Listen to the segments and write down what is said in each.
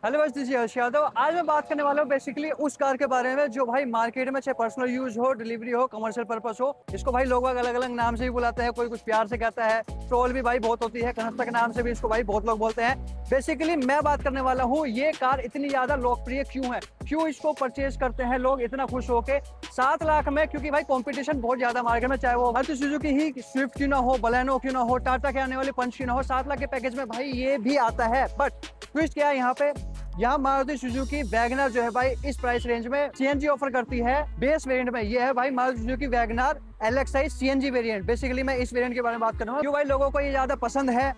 Hello बस जी हर्ष यादव। आज मैं बात करने वाला हूँ बेसिकली उस कार के बारे में जो भाई मार्केट में चाहे पर्सनल यूज हो, डिलीवरी हो, कमर्शियल पर्पस हो, इसको भाई लोग अलग अलग नाम से भी बुलाते हैं। कोई कुछ प्यार से कहता है, ट्रोल भी भाई बहुत होती है, कनस्ता के नाम से भी इसको भाई बहुत लोग बोलते हैं। बेसिकली मैं बात करने वाला हूँ ये कार इतनी ज्यादा लोकप्रिय क्यों है, क्यों इसको परचेज करते हैं लोग इतना खुश होके 7 लाख में। क्योंकि भाई कंपटीशन बहुत ज्यादा मार्केट में, चाहे वो मारुति सुजुकी ही स्विफ्ट क्यों ना हो, बलेनो क्यों ना हो, टाटा के आने वाली पंच क्यों ना हो, 7 लाख के पैकेज में भाई ये भी आता है। बट ट्विस्ट क्या है यहाँ पे, यहाँ मारुति सुजुकी वैगनर जो है भाई इस प्राइस रेंज में सीएनजी ऑफर करती है। बेस वेरिएंट में ये है भाई Maruti Suzuki Wagner LXI CNG variant. Basically मैं इस वेरिएंट के बारे में बात कर रहा हूँ क्यों भाई लोगों को ये ज्यादा पसंद है।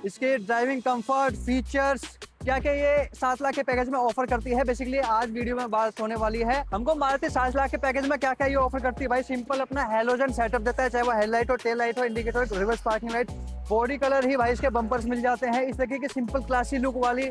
इसके ड्राइविंग कंफर्ट, फीचर्स क्या क्या ये 7 लाख के पैकेज में ऑफर करती है, बेसिकली आज वीडियो में बात होने वाली है। हमको मारुति 7 लाख के पैकेज में क्या क्या ये ऑफर करती है भाई। सिंपल अपना हेलोजन सेटअप देता है, चाहे वो हेडलाइट हो, टेल लाइट हो, indicator, reverse parking light. Body colour ही भाई इसके बम्पर्स मिल जाते हैं इस तरीके की सिंपल क्लासी लुक वाली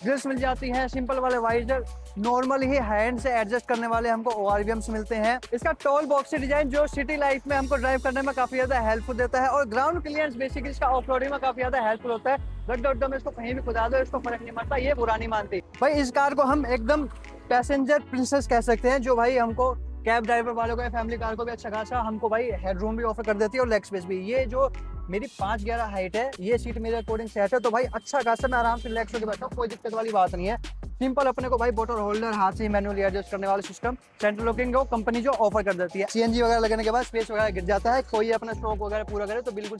ग्रिल्स मिल जाती हैं। सिंपल वाले वाइजर नॉर्मल ही हैंड से एडजस्ट करने वाले हमको ओआरवीएम्स मिलते हैं। इसका टॉल बॉक्सी डिजाइन जो सिटी लाइफ में हमको ड्राइव करने में काफी ज्यादा हेल्पफुल देता है, और ग्राउंड क्लियरेंस बेसिकली इसका ऑफरोडिंग में काफी ज्यादा हेल्पफुल होता है। गड्ढे उड्ढों में इसको कहीं भी खुदा दो, इसको फर्क नहीं पड़ता, ये बुरा नहीं मानती भाई। इस कार को हम एकदम पैसेंजर प्रिंसेस कह सकते हैं, जो भाई हमको कैब ड्राइवर वालों को या फैमिली कार को भी अच्छा खासा हमको भाई हेडरूम भी ऑफर कर देती है और लेग स्पेस भी। ये जो मेरी 5'11" हाइट है, ये सीट मेरे अकॉर्डिंग सेट है, तो भाई अच्छा खासा मैं आराम से रिलैक्स होकर बैठा हूँ, कोई दिक्कत वाली बात नहीं है। सिंपल अपने को भाई बोटल होल्डर, हाथ से मैनुअली एडजस्ट करने वाला सिस्टम, सेंट्रल लॉकिंग को कंपनी जो ऑफर कर देती है। सीएनजी वगैरह लगने के बाद स्पेस वगैरह गिर जाता है, कोई अपना स्ट्रोक वगैरह पूरा करे तो बिल्कुल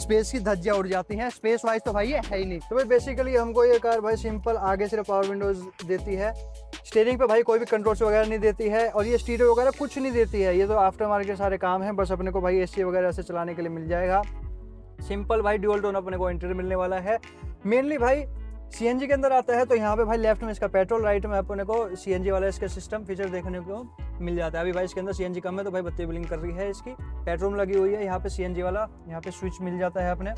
स्पेस की धज्जियां उड़ जाती हैं। स्पेस वाइज तो भाई ये है ही नहीं। तो भाई बेसिकली हमको ये कार भाई सिंपल आगे सिर्फ पावर विंडोज देती है, स्टीयरिंग पे भाई कोई भी कंट्रोल्स वगैरह नहीं देती है, और ये स्टीरियो वगैरह कुछ नहीं देती है। ये तो आफ्टर मार्केट सारे काम है, बस अपने को भाई एसी वगैरह से चलाने के लिए मिल जाएगा। सिंपल भाई ड्यूल टोन अपने को इंटीरियर मिलने वाला है। मेनली भाई सीएनजी के अंदर आता है तो यहाँ पे भाई लेफ्ट में इसका पेट्रोल, राइट में अपने को सीएनजी वाला इसका सिस्टम फीचर देखने को मिल जाता है। अभी भाई इसके अंदर सीएनजी कम है तो भाई बत्ती ब्लिंक कर रही है, इसकी पेट्रोल लगी हुई है। यहाँ पे सीएनजी वाला यहाँ पे स्विच मिल जाता है अपने,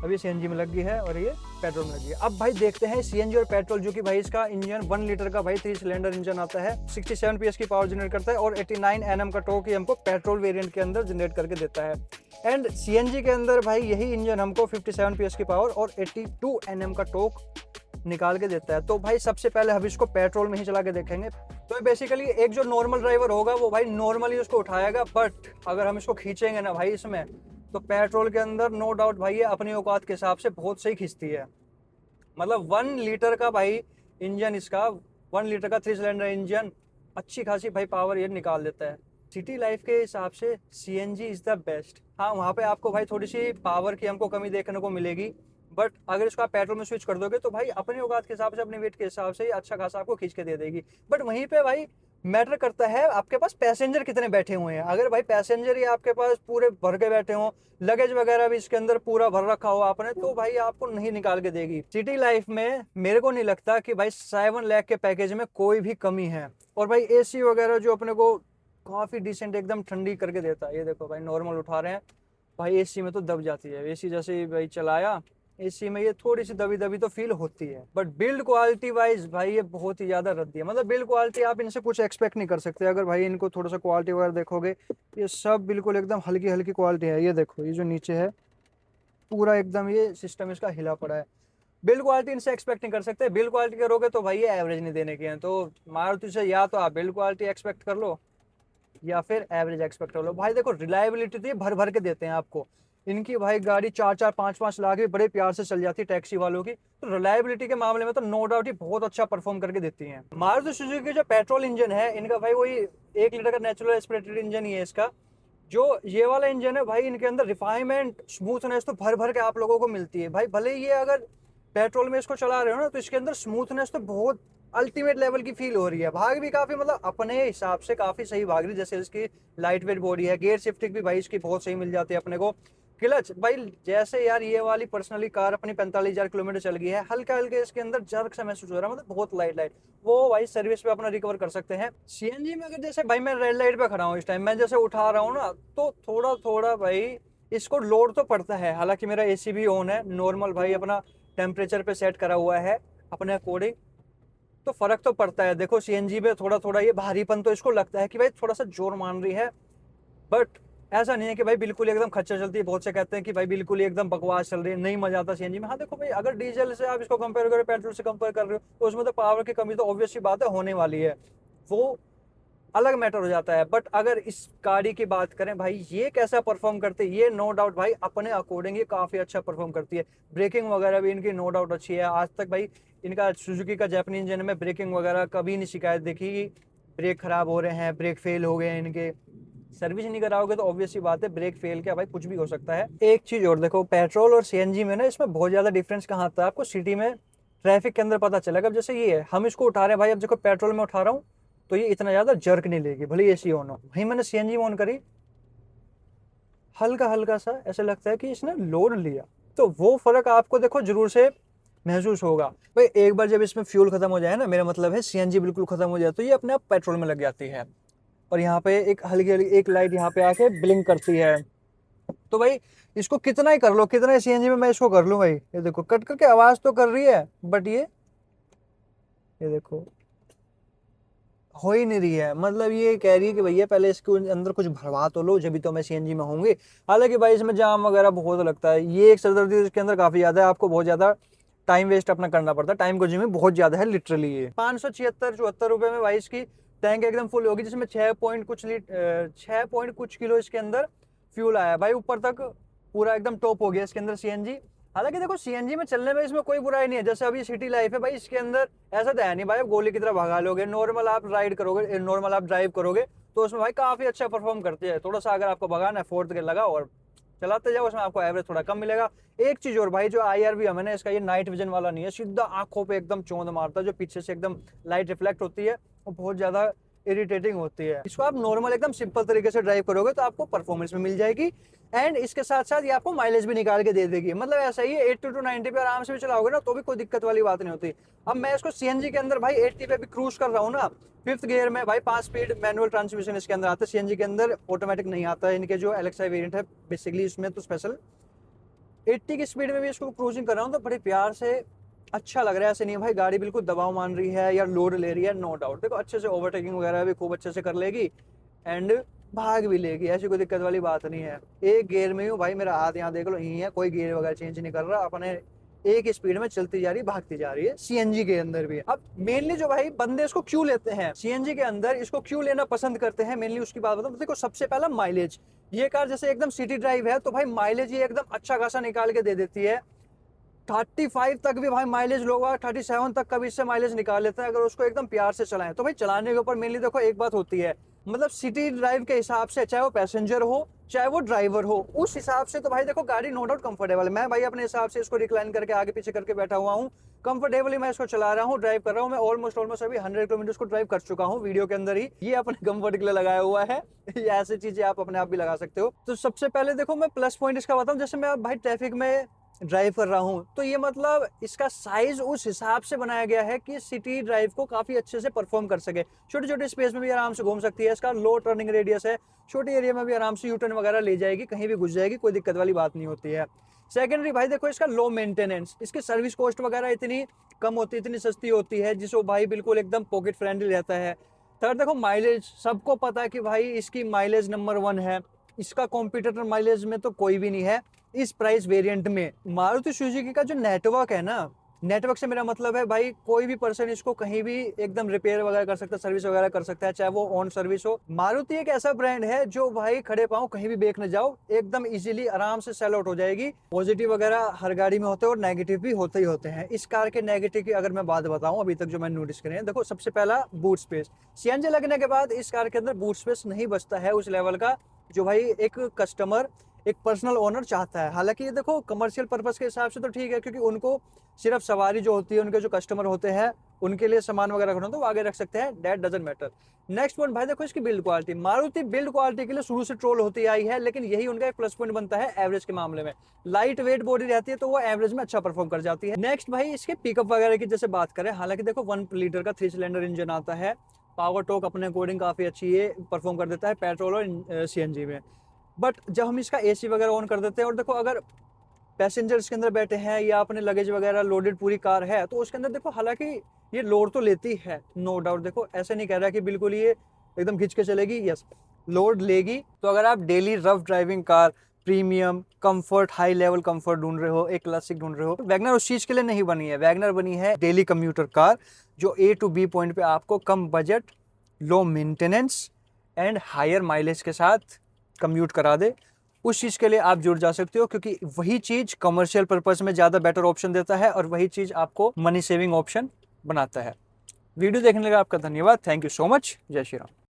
अभी सीएनजी में लगी है और ये पेट्रोल में लगी है। अब भाई देखते हैं सीएनजी और पेट्रोल, जो कि भाई इसका इंजन 1 लीटर का भाई 3 सिलेंडर इंजन आता है, 67 PS की पावर जनरेट करता है और 89 Nm का टॉर्क हमको पेट्रोल वेरिएंट के अंदर जनरेट करके देता है। एंड सीएनजी के अंदर भाई यही इंजन हमको 57 PS की पावर और 82 Nm का टॉर्क निकाल के देता है। तो भाई सबसे पहले हम इसको पेट्रोल में ही चला के देखेंगे। तो बेसिकली एक जो नॉर्मल ड्राइवर होगा वो भाई नॉर्मली उसको उठाएगा, बट अगर हम इसको खींचेंगे ना भाई इसमें, तो पेट्रोल के अंदर नो डाउट भाई ये अपनी औकात के हिसाब से बहुत सही खींचती है। मतलब 1 लीटर का भाई इंजन, इसका 1 लीटर का 3 सिलेंडर इंजन अच्छी खासी भाई पावर ये निकाल देता है। सिटी लाइफ के हिसाब से सीएनजी इज द बेस्ट। हाँ, वहाँ पे आपको भाई थोड़ी सी पावर की हमको कमी देखने को मिलेगी, बट अगर इसको आप पेट्रोल में स्विच कर दोगे तो भाई अपने औकात के हिसाब से, अपने वेट के हिसाब से अच्छा खासा आपको खींच के दे देगी। बट वहीं पे भाई मैटर करता है आपके पास पैसेंजर कितने बैठे हुए हैं। अगर भाई पैसेंजर ही आपके पास पूरे भर के बैठे हों, लगेज वगैरह भी इसके अंदर पूरा भर रखा हो आपने, तो भाई आपको नहीं निकाल के देगी। सिटी लाइफ में मेरे को नहीं लगता कि भाई 7 लाख के पैकेज में कोई भी कमी है। और भाई एसी वगैरह जो अपने को काफी डिसेंट एकदम ठंडी करके देता है। ये देखो भाई नॉर्मल उठा रहे हैं भाई, एसी में तो दब जाती है। एसी जैसे ही भाई चलाया, एसी में ये थोड़ी सी दबी दबी तो फील होती है, बट बिल्ड क्वालिटी वाइज भाई ये बहुत ही ज्यादा रद्दी है। मतलब बिल्ड क्वालिटी आप इनसे कुछ एक्सपेक्ट नहीं कर सकते। अगर भाई इनको थोड़ा सा क्वालिटी वगैरह देखोगे, ये सब बिल्कुल एकदम हल्की हल्की क्वालिटी है। ये देखो, ये जो नीचे है पूरा एकदम ये सिस्टम इसका हिला पड़ा है। बिल्ड क्वालिटी इनसे एक्सपेक्ट नहीं कर सकते। बिल्ड क्वालिटी करोगे तो भाई ये एवरेज नहीं देने की है। तो मारुति से या तो आप बिल्ड क्वालिटी एक्सपेक्ट कर लो या फिर एवरेज एक्सपेक्ट कर लो। भाई देखो रिलायबिलिटी तो भर भर के देते हैं आपको। इनकी भाई गाड़ी 4-4, 5-5 लाख भी बड़े प्यार से चल जाती है टैक्सी वालों की। तो रिलायबिलिटी के मामले में तो नो डाउट ही बहुत अच्छा परफॉर्म करके देती हैं। मारुति सुजुकी जो पेट्रोल इंजन है इनका भाई वही 1 लीटर का नेचुरल एस्पिरेटेड इंजन ही है इसका। जो ये वाला इंजन है भाई, इनके अंदर रिफाइनमेंट, स्मूथनेस तो भर भर के आप लोगों को मिलती है भाई। भले ये अगर पेट्रोल में इसको चला रहे हो ना, तो इसके अंदर स्मूथनेस तो बहुत अल्टीमेट लेवल की फील हो रही है। भाग भी काफी, मतलब अपने हिसाब से काफी सही भाग रही है। जैसे इसकी लाइट वेट बॉडी है, गियर शिफ्टिंग भी भाई इसकी बहुत सही मिल जाती है अपने को। क्लच भाई जैसे यार ये वाली पर्सनली कार अपनी 45,000 किलोमीटर चल गई है, हल्का हल्के इसके अंदर जर्क सा महसूस हो रहा है, मतलब बहुत लाइट लाइट, वो भाई सर्विस पे अपना रिकवर कर सकते हैं। सीएनजी में अगर जैसे भाई मैं रेड लाइट पे खड़ा हूँ इस टाइम, मैं जैसे उठा रहा हूँ ना, तो थोड़ा थोड़ा भाई इसको लोड तो पड़ता है। हालांकि मेरा एसी भी ऑन है, नॉर्मल भाई अपना टेम्परेचर पे सेट करा हुआ है अपने अकॉर्डिंग, तो फर्क तो पड़ता है। देखो सीएनजी में थोड़ा थोड़ा ये भारीपन तो इसको लगता है कि भाई थोड़ा सा जोर मान रही है, बट ऐसा नहीं है कि भाई बिल्कुल एकदम खच्चर चलती है। बहुत से कहते हैं कि भाई बिल्कुल ही एकदम बकवास चल रही है, नहीं मजा आता सीएनजी में। हाँ देखो भाई, अगर डीजल से आप इसको कंपेयर करो, पेट्रोल से कंपेयर कर रहे हो, तो उसमें तो पावर की कमी तो ऑब्वियस सी बात है होने वाली है, वो अलग मैटर हो जाता है। बट अगर इस गाड़ी की बात करें भाई, ये कैसा परफॉर्म करती है, ये नो डाउट भाई अपने अकॉर्डिंग ये काफी अच्छा परफॉर्म करती है। ब्रेकिंग वगैरह भी इनकी नो डाउट अच्छी है। आज तक भाई इनका सुजुकी का जापानी इंजन में ब्रेकिंग वगैरह कभी नहीं शिकायत देखी कि ब्रेक खराब हो रहे हैं, ब्रेक फेल हो गए हैं इनके। सर्विस नहीं कराओगे तो ऑब्वियस सी बात है ब्रेक फेल क्या भाई कुछ भी हो सकता है। एक चीज और देखो, पेट्रोल और सीएनजी में ना इसमें बहुत ज्यादा डिफरेंस कहाँ आता है आपको सिटी में ट्रैफिक के अंदर पता चलेगा। अब जैसे ये है, हम इसको उठा रहे हैं भाई, अब देखो पेट्रोल में उठा रहा हूँ तो ये इतना ज्यादा जर्क नहीं लेगी, भले एसी ऑन हो। भाई मैंने सीएनजी ऑन करी, हल्का हल्का सा ऐसा लगता है कि इसने लोड लिया। तो वो फर्क आपको देखो जरूर से महसूस होगा भाई। एक बार जब इसमें फ्यूल खत्म हो जाए ना, मेरा मतलब है सीएनजी बिल्कुल खत्म हो जाए, तो ये अपने आप पेट्रोल में लग जाती है। और यहाँ पे एक हल्की हल्की एक लाइट यहाँ पे आके ब्लिंक करती है। तो भाई इसको कितना ही कर लो, कितना ही सीएनजी में मैं इसको कर लूं भाई, ये देखो कट करके आवाज तो कर रही है, बट ये देखो हो ही नहीं रही है। मतलब ये कह रही है कि भैया पहले इसके अंदर कुछ भरवा तो लो, जब भी तो मैं सीएनजी में होंगे। हालांकि भाई इसमें जाम वगैरह बहुत लगता है, ये एक सरदर्दी इसके अंदर काफी ज्यादा है, आपको बहुत ज्यादा टाइम वेस्ट अपना करना पड़ता है, टाइम कंज्यूमिंग बहुत ज्यादा है लिटरली। ये 576-74 रुपए में भाई इसकी टैंक एकदम फुल होगी, जिसमें 6 पॉइंट कुछ किलो इसके अंदर फ्यूल आया भाई। ऊपर तक पूरा एकदम टॉप हो गया इसके अंदर सीएनजी। हालांकि देखो सीएनजी में चलने में इसमें कोई बुराई नहीं है, जैसे अभी सिटी लाइफ है भाई, इसके अंदर ऐसा तो है नहीं भाई आप गोली की तरह भगा लोगे। नॉर्मल आप राइड करोगे, नॉर्मल आप ड्राइव करोगे तो उसमें भाई काफी अच्छा परफॉर्म करती है। थोड़ा सा अगर आपको भगाना है, फोर्थ गियर लगाओ और चलाते जाओ, उसमें आपको एवरेज थोड़ा कम मिलेगा। एक चीज और भाई, जो IRV है ना इसका, ये नाइट विजन वाला नहीं है, सीधा आंखों पे एकदम चौंध मारता है। जो पीछे से एकदम लाइट रिफ्लेक्ट होती है वो बहुत ज्यादा इरिटेटिंग होती है। इसको आप नॉर्मल एकदम सिंपल तरीके से ड्राइव करोगे तो आपको परफॉर्मेंस में मिल जाएगी, एंड इसके साथ साथ ये आपको माइलेज भी निकाल के दे देगी। मतलब ऐसा ही है 80 to 90 पे आराम से भी चलाओगे ना तो भी कोई दिक्कत वाली बात नहीं होती। अब मैं इसको सीएनजी के अंदर भाई 80 पे भी क्रूज कर रहा हूँ ना, 5th गियर में भाई 5 स्पीड मैनुअल ट्रांसमिशन इसके अंदर आता है। सीएनजी के अंदर ऑटोमेटिक नहीं आता है, इनके जो एलेक्सा वेरिएंट है बेसिकली इसमें तो स्पेशल 80 की स्पीड में भी इसको क्रूजिंग कर रहा हूँ तो बड़े प्यार से अच्छा लग रहा है। ऐसे नहीं भाई गाड़ी बिल्कुल दबाव मान रही है या लोड ले रही है, नो डाउट। देखो अच्छे से ओवरटेकिंग वगैरह भी खूब अच्छे से कर लेगी एंड भाग भी लेगी, ऐसी कोई दिक्कत वाली बात नहीं है। एक गियर में हूँ भाई, मेरा हाथ यहाँ देख लो यही है, कोई गियर वगैरह चेंज नहीं कर रहा, अपने एक स्पीड में चलती जा रही भागती जा रही है सीएनजी के अंदर भी। अब मेनली जो भाई बंदे इसको क्यों लेते हैं सीएनजी के अंदर, इसको क्यों लेना पसंद करते हैं, मेनली उसकी बात बताऊं। देखो सबसे पहला माइलेज, ये कार जैसे एकदम सिटी ड्राइव है तो भाई माइलेज ये एकदम अच्छा खासा निकाल के दे देती है। 35 तक भी भाई माइलेज लोग 37 तक का भी इससे माइलेज निकाल लेते हैं अगर उसको एकदम प्यार से चलाएं तो। भाई चलाने के ऊपर मेनली देखो एक बात होती है, मतलब सिटी ड्राइव के हिसाब से, चाहे वो पैसेंजर हो चाहे वो ड्राइवर हो, उस हिसाब से तो भाई देखो गाड़ी नो डाउट कंफर्टेबल है। मैं भाई अपने हिसाब से इसको रिक्लाइन करके आगे पीछे करके बैठा हुआ हूँ, कंफर्टेबली मैं इसको चला रहा हूँ, ड्राइव कर रहा हूँ। मैं ऑलमोस्ट अभी 100 किलोमीटर को ड्राइव कर चुका हूँ वीडियो के अंदर ही। ये अपने कंफर्ट के लिए लगाया हुआ है, ये ऐसी चीजें आप अपने आप भी लगा सकते हो। तो सबसे पहले देखो मैं प्लस पॉइंट इसका बताऊं, जैसे मैं भाई ट्रैफिक में ड्राइव कर रहा हूँ तो ये मतलब इसका साइज उस हिसाब से बनाया गया है कि सिटी ड्राइव को काफी अच्छे से परफॉर्म कर सके। छोटे छोटे स्पेस में भी आराम से घूम सकती है, इसका लो टर्निंग रेडियस है, छोटे एरिया में भी आराम से यूटर्न वगैरह ले जाएगी, कहीं भी घुस जाएगी, कोई दिक्कत वाली बात नहीं होती है। सेकेंडरी भाई देखो इसका लो मेंटेनेंस, इसकी सर्विस कॉस्ट वगैरह इतनी कम होती है, इतनी सस्ती होती है, जिसको भाई बिल्कुल एकदम पॉकेट फ्रेंडली रहता है। थर्ड देखो माइलेज, सबको पता है कि भाई इसकी माइलेज नंबर 1 है, इसका कॉम्पिटिटर माइलेज में तो कोई भी नहीं है इस प्राइस वेरिएंट में। मारुति सुजुकी का जो नेटवर्क है ना, नेटवर्क से मेरा मतलब है भाई कोई भी पर्सन इसको कहीं भी एकदम रिपेयर वगैरह कर सकता है, सर्विस वगैरह कर सकता है, चाहे वो ऑन सर्विस हो। मारुति एक ऐसा ब्रांड है जो भाई खड़े पांव कहीं भी बेच न जाओ, एकदम इजीली आराम से सेल आउट हो जाएगी। पॉजिटिव वगैरह हर गाड़ी में होते हैं और नेगेटिव भी होते ही होते हैं। इस कार के नेगेटिव की अगर मैं बात बताऊं अभी तक जो मैंने नोटिस करे हैं, देखो सबसे पहला बूट स्पेस। सीएनजी लगने के बाद इस कार के अंदर बूट स्पेस नहीं बचता है उस लेवल का जो भाई एक कस्टमर, एक पर्सनल ओनर चाहता है। हालांकि ये देखो कमर्शियल पर्पस के हिसाब से तो ठीक है, क्योंकि उनको सिर्फ सवारी जो होती है, उनके जो कस्टमर होते हैं उनके लिए सामान वगैरह रखना तो वो आगे रख सकते हैं, that doesn't matter. Next point भाई देखो इसकी build quality. Maruti build quality के लिए शुरू से ट्रोल होती आई है, लेकिन यही उनका एक प्लस पॉइंट बनता है एवरेज के मामले में। लाइट वेट बॉडी रहती है तो वो एवरेज में अच्छा परफॉर्म कर जाती है। नेक्स्ट भाई इसके पिकअप वगैरह की जैसे बात करें, हालांकि देखो 1 लीटर का 3 सिलेंडर इंजन आता है, पावर टॉर्क अपने अकॉर्डिंग काफी अच्छी है, परफॉर्म कर देता है पेट्रोल और सीएनजी में। बट जब हम इसका एसी वगैरह ऑन कर देते हैं और देखो अगर पैसेंजर्स के अंदर बैठे हैं या अपने लगेज वगैरह लोडेड पूरी कार है तो उसके अंदर देखो हालांकि ये लोड तो लेती है नो डाउट। देखो ऐसे नहीं कह रहा कि बिल्कुल ये एकदम खिंच के चलेगी, यस, लोड लेगी। तो अगर आप daily rough driving car, premium comfort, high level comfort ढूंढ रहे हो, एक क्लासिक ढूंढ रहे हो, वैगनर उस चीज के लिए नहीं बनी है। वैगनर बनी है डेली कम्यूटर कार, जो A to B पॉइंट पे आपको कम budget, low maintenance and higher mileage के साथ कम्यूट करा दे। उस चीज के लिए आप जुड़ जा सकते हो, क्योंकि वही चीज कमर्शियल पर्पस में ज्यादा बेटर ऑप्शन देता है और वही चीज आपको मनी सेविंग ऑप्शन बनाता है। वीडियो देखने के लिए आपका धन्यवाद। Thank you so much. जय श्री राम।